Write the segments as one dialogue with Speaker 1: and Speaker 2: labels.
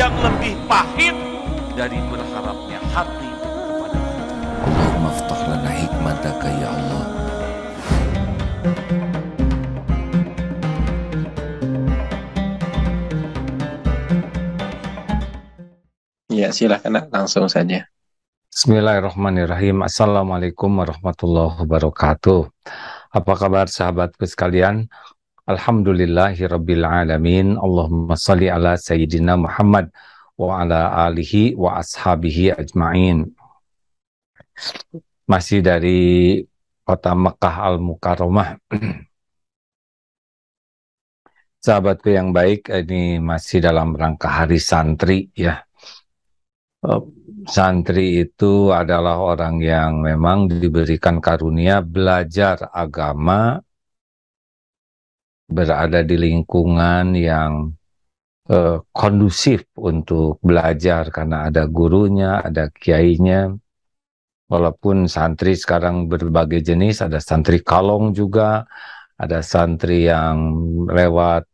Speaker 1: yang lebih pahit dari berharapnya hati kepada Allah.
Speaker 2: Allahumma aftah lana hikmataka ya Allah.
Speaker 3: Ya, silakan langsung saja.
Speaker 4: Bismillahirrahmanirrahim. Assalamualaikum warahmatullahi wabarakatuh. Apa kabar sahabatku sekalian? Alhamdulillahirabbil alamin. Allahumma shalli ala sayyidina Muhammad wa ala alihi wa ashabihi ajmain. Masih dari kota Mekah Al-Mukarramah. Sahabatku yang baik, ini masih dalam rangka Hari Santri ya. Santri itu adalah orang yang memang diberikan karunia belajar agama, berada di lingkungan yang kondusif untuk belajar karena ada gurunya, ada kiainya. Walaupun santri sekarang berbagai jenis, ada santri kalong juga, ada santri yang lewat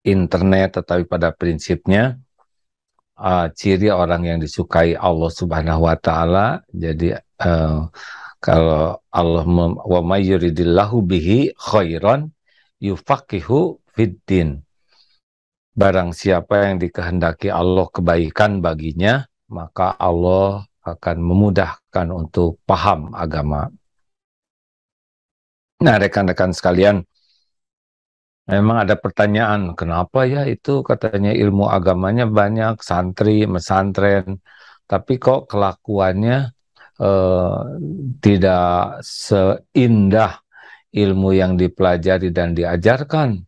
Speaker 4: internet, tetapi pada prinsipnya ciri orang yang disukai Allah Subhanahu wa taala. Jadi kalau Allah wa may yuridillahu bihi khairan yufaqihu fiddin. Barang siapa yang dikehendaki Allah kebaikan baginya, maka Allah akan memudahkan untuk paham agama. Nah, rekan-rekan sekalian, memang ada pertanyaan, kenapa ya itu katanya ilmu agamanya banyak, santri, mesantren, tapi kok kelakuannya tidak seindah ilmu yang dipelajari dan diajarkan.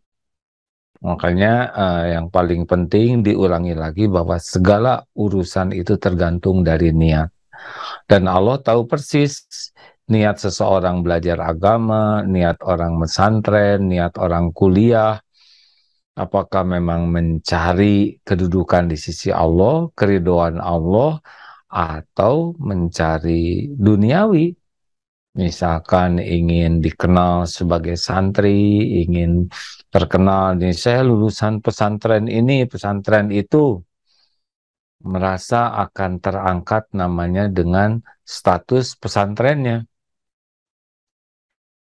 Speaker 4: Makanya yang paling penting diulangi lagi bahwa segala urusan itu tergantung dari niat. Dan Allah tahu persis niat seseorang belajar agama, niat orang mesantren, niat orang kuliah, apakah memang mencari kedudukan di sisi Allah, keridhaan Allah, atau mencari duniawi. Misalkan ingin dikenal sebagai santri, ingin terkenal, nih saya lulusan pesantren ini, pesantren itu, merasa akan terangkat namanya dengan status pesantrennya.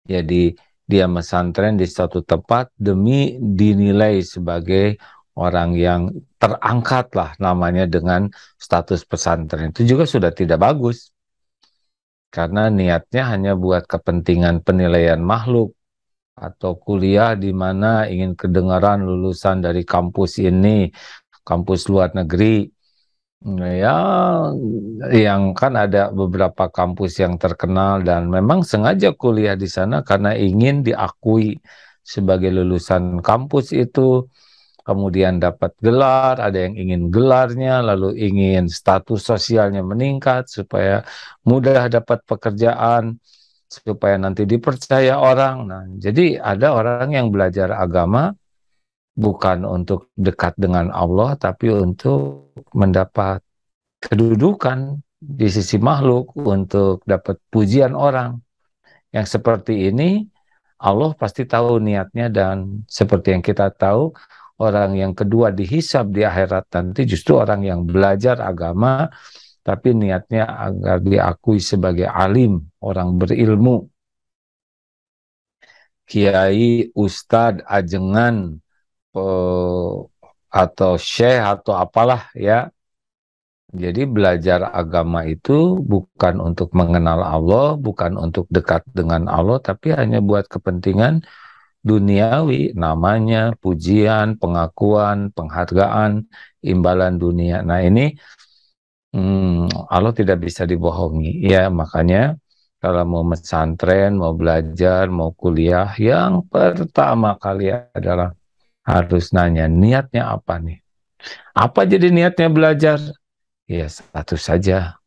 Speaker 4: Jadi dia mesantren di suatu tempat demi dinilai sebagai orang yang terangkat lah namanya dengan status pesantren. Itu juga sudah tidak bagus. Karena niatnya hanya buat kepentingan penilaian makhluk atau kuliah di mana ingin kedengaran lulusan dari kampus ini, kampus luar negeri. Ya, yang kan ada beberapa kampus yang terkenal dan memang sengaja kuliah di sana karena ingin diakui sebagai lulusan kampus itu, kemudian dapat gelar, ada yang ingin gelarnya, lalu ingin status sosialnya meningkat supaya mudah dapat pekerjaan, supaya nanti dipercaya orang. Nah, jadi ada orang yang belajar agama bukan untuk dekat dengan Allah, tapi untuk mendapat kedudukan di sisi makhluk, untuk dapat pujian orang. Yang seperti ini, Allah pasti tahu niatnya, dan seperti yang kita tahu, orang yang kedua dihisab di akhirat nanti justru orang yang belajar agama, tapi niatnya agar diakui sebagai alim, orang berilmu. Kiai, ustadz, ajengan, atau syekh atau apalah ya. Jadi belajar agama itu bukan untuk mengenal Allah, bukan untuk dekat dengan Allah, tapi hanya buat kepentingan duniawi, namanya pujian, pengakuan, penghargaan, imbalan dunia. Nah ini Allah tidak bisa dibohongi. Ya makanya kalau mau pesantren, mau belajar, mau kuliah, yang pertama kali adalah harus nanya niatnya apa nih? Apa jadi niatnya belajar? Ya satu saja.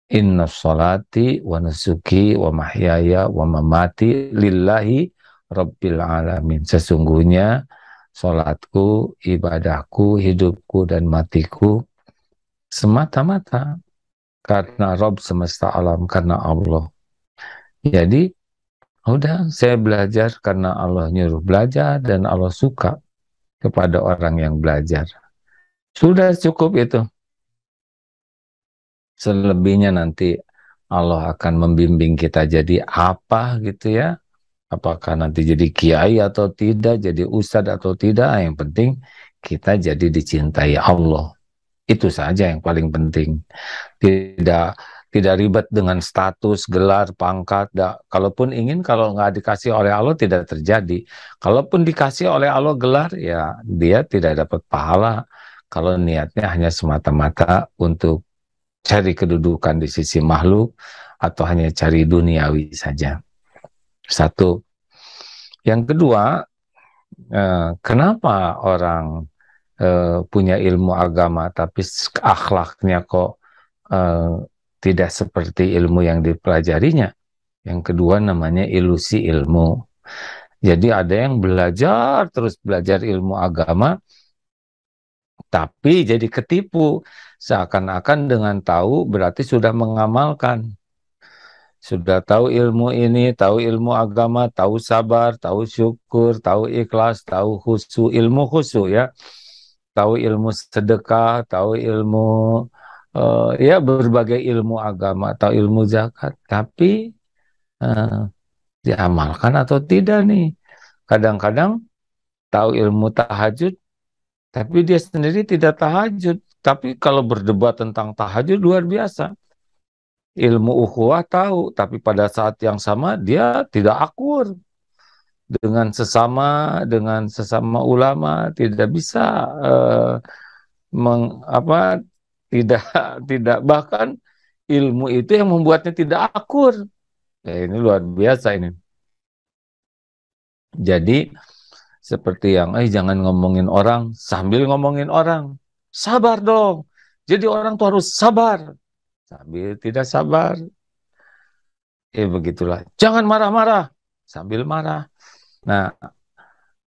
Speaker 4: Inna sholati wa nusuki wa mahyaya wa mamati lillahi rabbil alamin. Sesungguhnya sholatku, ibadahku, hidupku dan matiku semata-mata karena Rabb semesta alam, karena Allah. Jadi udah, saya belajar karena Allah nyuruh belajar dan Allah suka kepada orang yang belajar. Sudah cukup itu. Selebihnya nanti Allah akan membimbing kita jadi apa gitu ya. Apakah nanti jadi kiai atau tidak, jadi ustadz atau tidak, yang penting kita jadi dicintai Allah. Itu saja yang paling penting. Tidak tidak ribet dengan status, gelar, pangkat. Kalaupun ingin, kalau nggak dikasih oleh Allah tidak terjadi. Kalaupun dikasih oleh Allah gelar, ya dia tidak dapat pahala. Kalau niatnya hanya semata-mata untuk cari kedudukan di sisi makhluk atau hanya cari duniawi saja. Satu. Yang kedua, kenapa orang punya ilmu agama tapi akhlaknya kok tidak seperti ilmu yang dipelajarinya? Yang kedua namanya ilusi ilmu. Jadi ada yang belajar, terus belajar ilmu agama, tapi jadi ketipu. Seakan-akan dengan tahu berarti sudah mengamalkan. Sudah tahu ilmu ini, tahu ilmu agama, tahu sabar, tahu syukur, tahu ikhlas, tahu khusyuk, ilmu khusyuk ya. Tahu ilmu sedekah, tahu ilmu ya berbagai ilmu agama, tahu ilmu zakat. Tapi diamalkan atau tidak nih? Kadang-kadang tahu ilmu tahajud, tapi dia sendiri tidak tahajud. Tapi kalau berdebat tentang tahajud luar biasa. Ilmu ukhuwah tahu, tapi pada saat yang sama dia tidak akur dengan sesama ulama, tidak bisa uh, tidak tidak bahkan ilmu itu yang membuatnya tidak akur. Ya, ini luar biasa ini. Jadi seperti yang jangan ngomongin orang sambil ngomongin orang. Sabar dong. Jadi orang tuh harus sabar sambil tidak sabar. Begitulah. Jangan marah-marah sambil marah. Nah,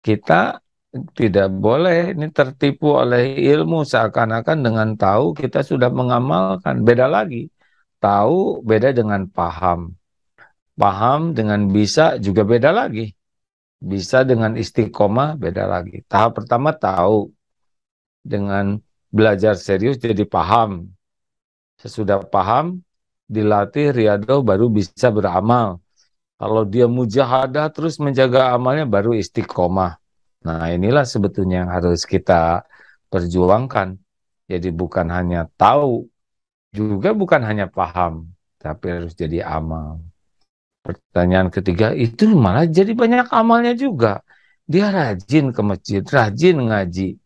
Speaker 4: kita tidak boleh ini tertipu oleh ilmu seakan-akan dengan tahu kita sudah mengamalkan. Beda lagi. Tahu beda dengan paham. Paham dengan bisa juga beda lagi. Bisa dengan istiqomah beda lagi. Tahap pertama tahu. Dengan belajar serius jadi paham. Sesudah paham, dilatih riyadhah baru bisa beramal. Kalau dia mujahadah terus menjaga amalnya baru istiqomah. Nah, inilah sebetulnya yang harus kita perjuangkan. Jadi bukan hanya tahu, juga bukan hanya paham, tapi harus jadi amal. Pertanyaan ketiga, itu malah jadi banyak amalnya juga. Dia rajin ke masjid, rajin ngaji.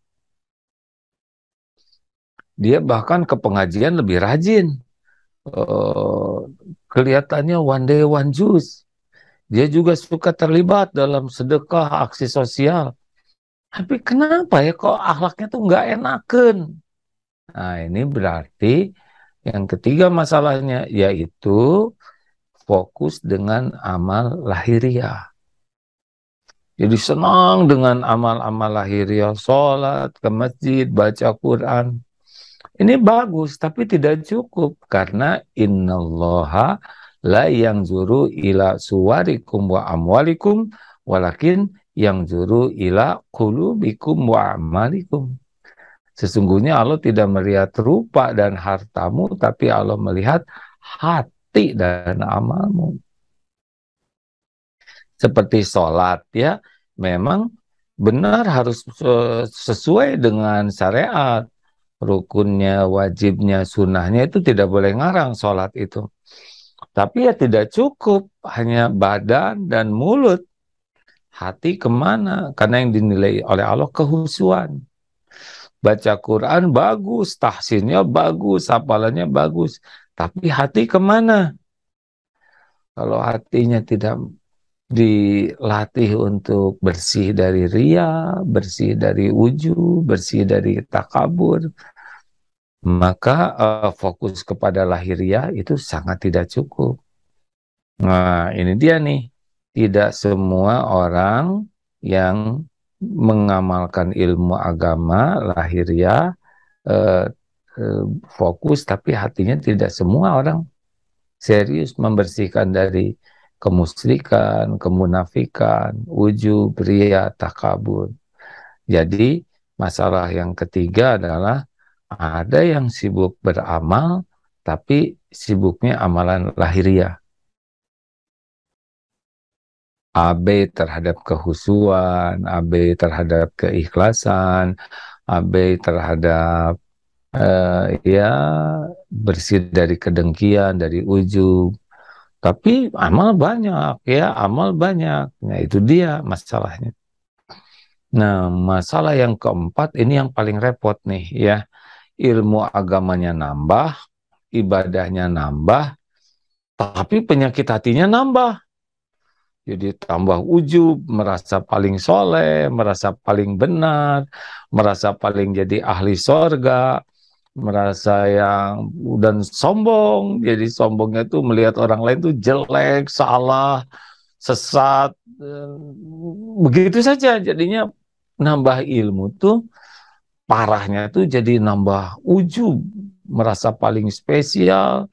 Speaker 4: Dia bahkan ke pengajian lebih rajin. Kelihatannya one day one juice. Dia juga suka terlibat dalam sedekah, aksi sosial. Tapi kenapa ya kok akhlaknya tuh nggak enakan? Nah, ini berarti yang ketiga masalahnya yaitu fokus dengan amal lahiriah. Jadi senang dengan amal-amal lahiriah, sholat, ke masjid, baca Quran. Ini bagus, tapi tidak cukup. Karena innallaha la yanzuru ila suwarikum wa amwalikum, walakin yanzuru ila qulubikum wa amalikum. Sesungguhnya Allah tidak melihat rupa dan hartamu, tapi Allah melihat hati dan amalmu. Seperti sholat ya, memang benar harus sesuai dengan syariat. Rukunnya, wajibnya, sunnahnya itu tidak boleh ngarang sholat itu. Tapi ya tidak cukup, hanya badan dan mulut. Hati kemana? Karena yang dinilai oleh Allah kehusuan. Baca Quran bagus, tahsinnya bagus, hafalannya bagus. Tapi hati kemana? Kalau hatinya tidak dilatih untuk bersih dari ria, bersih dari ujub, bersih dari takabur, maka fokus kepada lahiriah itu sangat tidak cukup. Nah, ini dia nih. Tidak semua orang yang mengamalkan ilmu agama lahiriah fokus, tapi hatinya tidak semua orang serius membersihkan dari kemusyrikan, kemunafikan, ujub, ria, takabur. Jadi Masalah yang ketiga adalah ada yang sibuk beramal, tapi sibuknya amalan lahiriah. AB terhadap kehusuan, AB terhadap keikhlasan, AB terhadap ya bersih dari kedengkian, dari ujub. Tapi amal banyak, ya amal banyak. Nah itu dia masalahnya. Nah masalah yang keempat ini yang paling repot nih ya. Ilmu agamanya nambah, ibadahnya nambah, tapi penyakit hatinya nambah. Jadi tambah ujub, merasa paling soleh, merasa paling benar, merasa paling jadi ahli sorga, merasa yang dan sombong. Jadi sombongnya tuh melihat orang lain tuh jelek, salah, sesat, begitu saja. Jadinya nambah ilmu tuh parahnya tuh jadi nambah ujub, merasa paling spesial,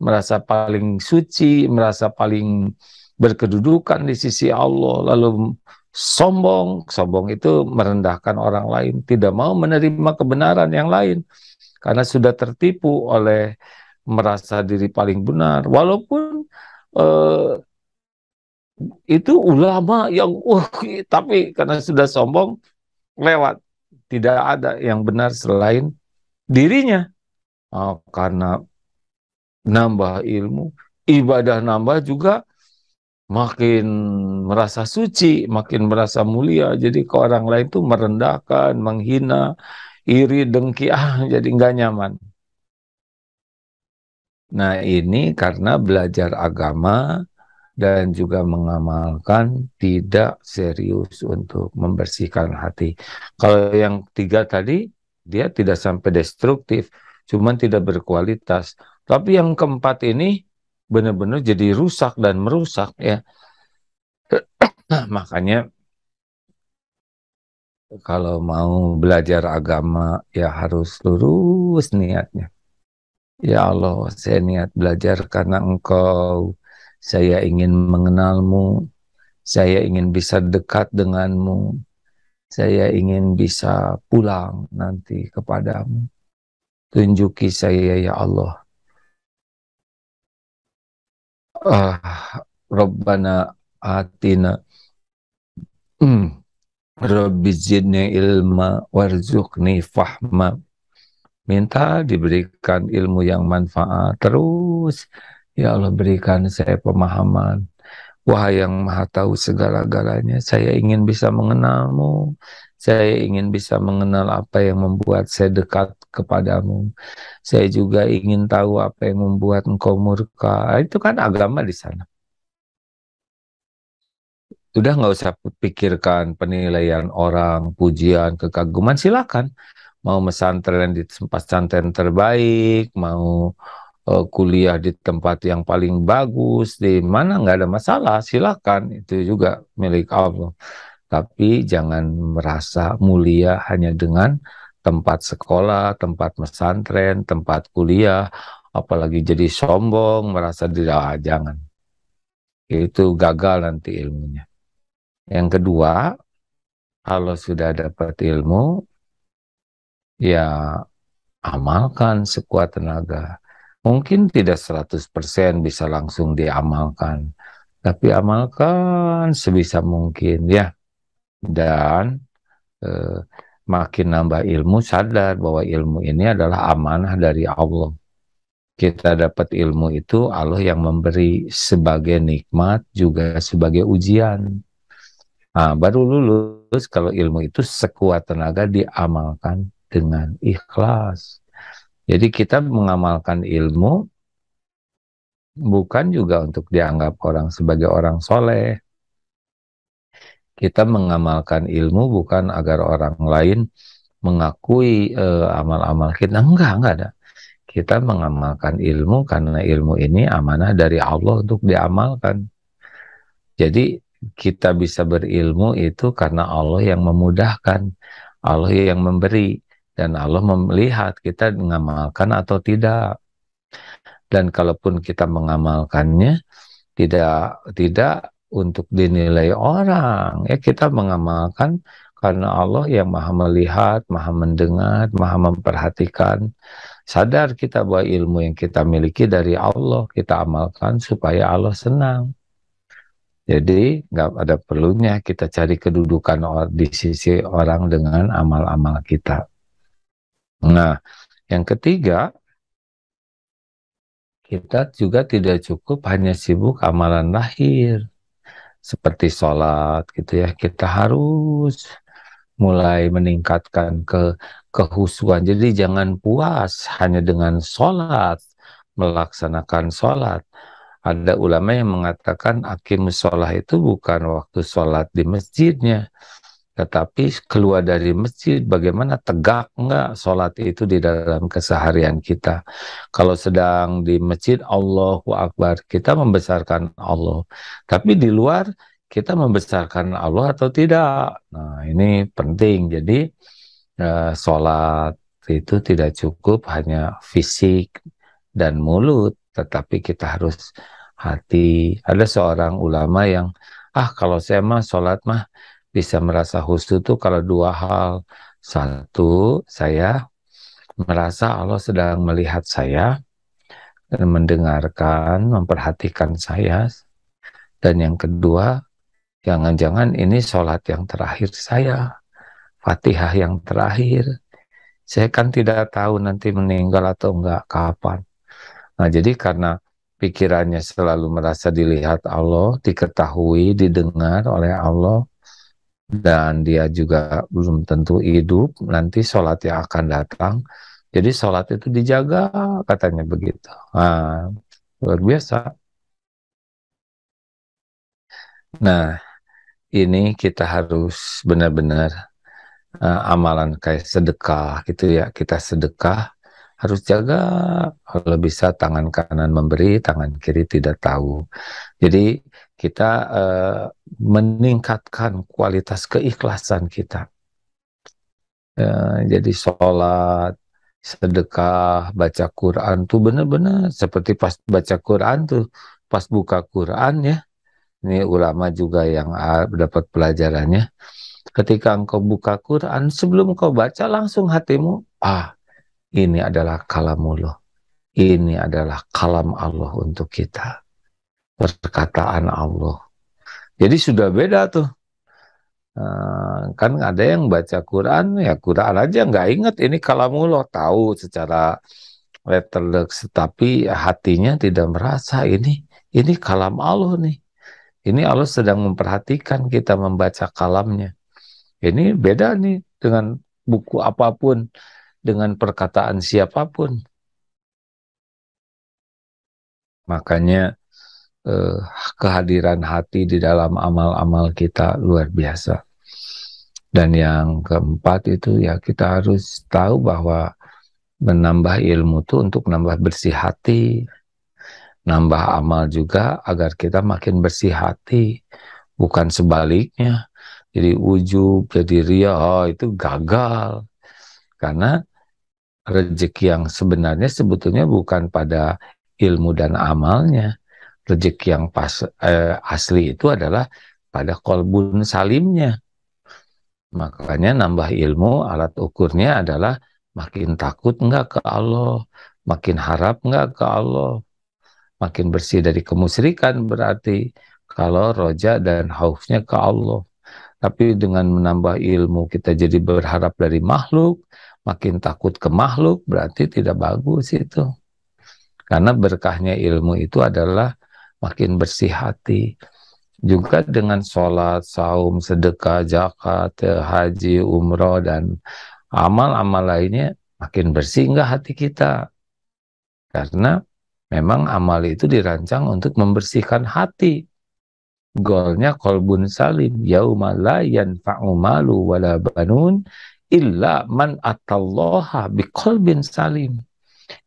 Speaker 4: merasa paling suci, merasa paling berkedudukan di sisi Allah, lalu sombong. Sombong itu merendahkan orang lain, tidak mau menerima kebenaran yang lain karena sudah tertipu oleh merasa diri paling benar. Walaupun itu ulama yang tapi karena sudah sombong lewat, tidak ada yang benar selain dirinya. Karena nambah ilmu, ibadah nambah juga, makin merasa suci, makin merasa mulia. Jadi ke orang lain tuh merendahkan, menghina, iri, dengki, jadi nggak nyaman. Nah ini karena belajar agama dan juga mengamalkan tidak serius untuk membersihkan hati. Kalau yang tiga tadi, dia tidak sampai destruktif, cuman tidak berkualitas. Tapi yang keempat ini benar-benar jadi rusak dan merusak ya. Nah, makanya kalau mau belajar agama ya harus lurus niatnya. Ya Allah, saya niat belajar karena Engkau. Saya ingin mengenalmu. Saya ingin bisa dekat denganmu. Saya ingin bisa pulang nanti kepadamu. Tunjuki saya ya Allah. Rabbana atina. Rabbi zidni ilma warzuqni fahma. Minta diberikan ilmu yang manfaat terus. Ya Allah, berikan saya pemahaman. Wahai yang maha tahu segala-galanya, saya ingin bisa mengenalmu. Saya ingin bisa mengenal apa yang membuat saya dekat kepadamu. Saya juga ingin tahu apa yang membuat engkau murka. Itu kan agama di sana. Udah nggak usah pikirkan penilaian orang, pujian, kekaguman, silakan. Mau pesantren di tempat pesantren terbaik, mau kuliah di tempat yang paling bagus, di mana nggak ada masalah, silakan. Itu juga milik Allah. Tapi jangan merasa mulia hanya dengan tempat sekolah, tempat pesantren, tempat kuliah, apalagi jadi sombong, merasa jangan. Itu gagal nanti ilmunya. Yang kedua, kalau sudah dapat ilmu, ya amalkan sekuat tenaga. Mungkin tidak 100% bisa langsung diamalkan, tapi amalkan sebisa mungkin ya. Dan makin nambah ilmu, sadar bahwa ilmu ini adalah amanah dari Allah. Kita dapat ilmu itu Allah yang memberi sebagai nikmat, juga sebagai ujian. Nah, baru lulus kalau ilmu itu sekuat tenaga diamalkan dengan ikhlas. Jadi kita mengamalkan ilmu bukan juga untuk dianggap orang sebagai orang soleh. Kita mengamalkan ilmu bukan agar orang lain mengakui amal-amal kita. Enggak ada. Kita mengamalkan ilmu karena ilmu ini amanah dari Allah untuk diamalkan. Jadi kita bisa berilmu itu karena Allah yang memudahkan, Allah yang memberi, dan Allah melihat kita mengamalkan atau tidak. Dan kalaupun kita mengamalkannya tidak untuk dinilai orang, ya kita mengamalkan karena Allah yang maha melihat, maha mendengar, maha memperhatikan. Sadar kita bahwa ilmu yang kita miliki dari Allah, kita amalkan supaya Allah senang. Jadi nggak ada perlunya kita cari kedudukan di sisi orang dengan amal-amal kita. Nah, yang ketiga, kita juga tidak cukup hanya sibuk amalan lahir. Seperti sholat gitu ya, kita harus mulai meningkatkan kehusuan. Jadi jangan puas hanya dengan sholat, melaksanakan sholat. Ada ulama yang mengatakan aqimus sholat itu bukan waktu sholat di masjidnya, tetapi keluar dari masjid bagaimana tegak enggak sholat itu di dalam keseharian kita. Kalau sedang di masjid Allahu Akbar, kita membesarkan Allah. Tapi di luar kita membesarkan Allah atau tidak. Nah ini penting. Jadi sholat itu tidak cukup hanya fisik dan mulut, tetapi kita harus hati. Ada seorang ulama yang kalau saya mah sholat mah bisa merasa khusyuk tuh kalau dua hal. Satu, saya merasa Allah sedang melihat saya dan mendengarkan, memperhatikan saya. Dan yang kedua, jangan-jangan ini sholat yang terakhir saya, Fatihah yang terakhir. Saya kan tidak tahu nanti meninggal atau enggak, kapan. Nah, jadi karena pikirannya selalu merasa dilihat Allah, diketahui, didengar oleh Allah, dan dia juga belum tentu hidup, nanti sholat yang akan datang. Jadi sholat itu dijaga, katanya begitu. Nah, luar biasa. Nah, ini kita harus benar-benar amalan kayak sedekah gitu ya. Kita sedekah harus jaga, kalau bisa tangan kanan memberi, tangan kiri tidak tahu. Jadi kita meningkatkan kualitas keikhlasan kita. Jadi sholat, sedekah, baca Quran tuh benar-benar seperti pas baca Quran tuh, pas buka Quran ya. Ini ulama juga yang dapat pelajarannya. Ketika engkau buka Quran, sebelum engkau baca langsung hatimu, ini adalah kalamullah. Ini adalah kalam Allah untuk kita. Perkataan Allah. Jadi sudah beda tuh. Kan ada yang baca Quran, ya Quran aja nggak ingat ini kalamullah. Tahu secara letterleks, tapi hatinya tidak merasa ini kalam Allah nih. Ini Allah sedang memperhatikan kita membaca kalamnya. Ini beda nih dengan buku apapun, dengan perkataan siapapun. Makanya kehadiran hati di dalam amal-amal kita luar biasa. Dan yang keempat itu ya kita harus tahu bahwa menambah ilmu itu untuk menambah bersih hati, nambah amal juga agar kita makin bersih hati, bukan sebaliknya. Jadi ujub, jadi ria, itu gagal. Karena rezeki yang sebenarnya sebetulnya bukan pada ilmu dan amalnya. Rezeki yang asli itu adalah pada qalbun salimnya. Makanya nambah ilmu, alat ukurnya adalah makin takut enggak ke Allah, makin harap enggak ke Allah, makin bersih dari kemusyrikan berarti kalau roja dan khaufnya ke Allah. Tapi dengan menambah ilmu kita jadi berharap dari makhluk, makin takut ke makhluk, berarti tidak bagus itu. Karena berkahnya ilmu itu adalah makin bersih hati. Juga dengan sholat, saum, sedekah, zakat, haji, umroh, dan amal-amal lainnya, makin bersih enggak hati kita. Karena memang amal itu dirancang untuk membersihkan hati. Goalnya qalbun salim, yauma la yanfa'u malu wala banun illa man atallaha biqalbin salim.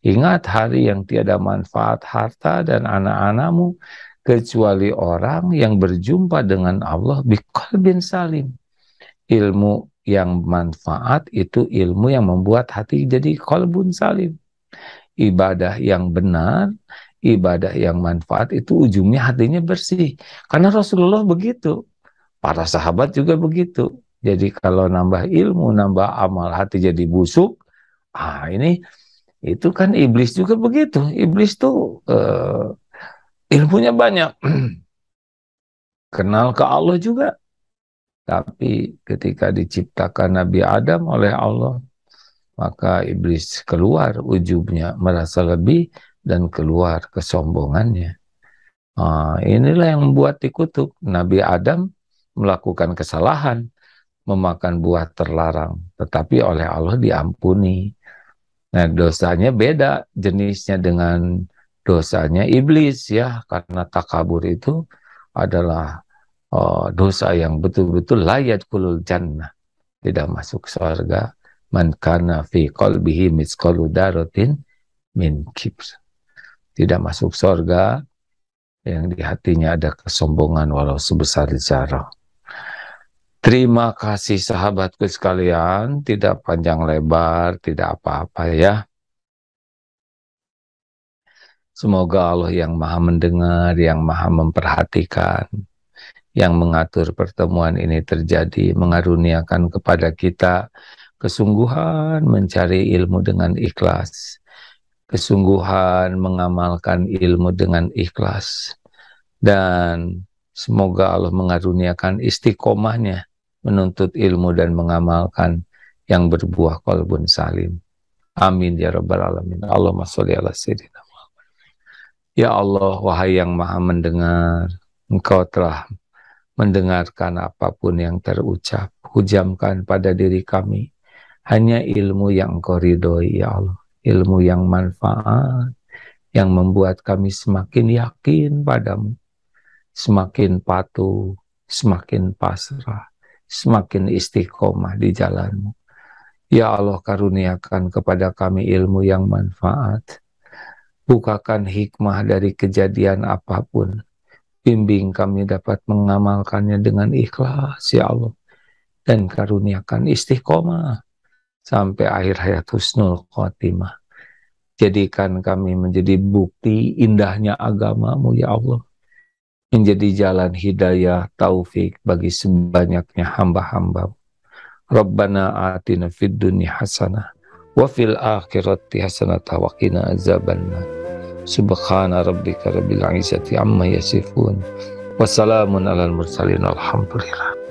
Speaker 4: Ingat hari yang tiada manfaat harta dan anak-anakmu kecuali orang yang berjumpa dengan Allah biqalbin salim. Ilmu yang manfaat itu ilmu yang membuat hati jadi qalbun salim. Ibadah yang benar, ibadah yang manfaat itu ujungnya hatinya bersih. Karena Rasulullah begitu, para sahabat juga begitu. Jadi kalau nambah ilmu, nambah amal, hati jadi busuk. Itu kan iblis juga begitu. Iblis tuh ilmunya banyak. Kenal ke Allah juga. Tapi ketika diciptakan Nabi Adam oleh Allah, maka iblis keluar ujubnya, merasa lebih, dan keluar kesombongannya. Inilah yang membuat dikutuk. Nabi Adam melakukan kesalahan, memakan buah terlarang, tetapi oleh Allah diampuni. Nah, dosanya beda jenisnya dengan dosanya iblis ya, karena takabur itu adalah dosa yang betul-betul layat kulul jannah, tidak masuk surga. Man kana fi qalbihi misqalu dzarratin min kibr, tidak masuk surga yang di hatinya ada kesombongan walau sebesar zarah. Terima kasih sahabatku sekalian, tidak panjang lebar, tidak apa-apa ya. Semoga Allah yang maha mendengar, yang maha memperhatikan, yang mengatur pertemuan ini terjadi, mengaruniakan kepada kita kesungguhan mencari ilmu dengan ikhlas, kesungguhan mengamalkan ilmu dengan ikhlas, dan semoga Allah mengaruniakan istiqomahnya menuntut ilmu dan mengamalkan yang berbuah qalbun salim. Amin ya rabbal alamin. Allahumma sholli ala sayyidina Muhammad. Ya Allah, wahai yang maha mendengar, Engkau telah mendengarkan apapun yang terucap. Hujamkan pada diri kami hanya ilmu yang Engkau ridhoi ya Allah, ilmu yang manfaat, yang membuat kami semakin yakin padamu, semakin patuh, semakin pasrah, semakin istiqomah di jalanmu. Ya Allah, karuniakan kepada kami ilmu yang manfaat. Bukakan hikmah dari kejadian apapun. Bimbing kami dapat mengamalkannya dengan ikhlas, ya Allah. Dan karuniakan istiqomah sampai akhir hayat husnul khotimah. Jadikan kami menjadi bukti indahnya agamamu, ya Allah. Menjadi jalan hidayah taufik bagi sebanyaknya hamba-hamba. Rabbana atina fid dunya hasanah wa fil akhirati hasanah wa qina azabannar. Subhana rabbika rabbil izzati amma yasifun. Wassalamun alal mursalin. Alhamdulillah.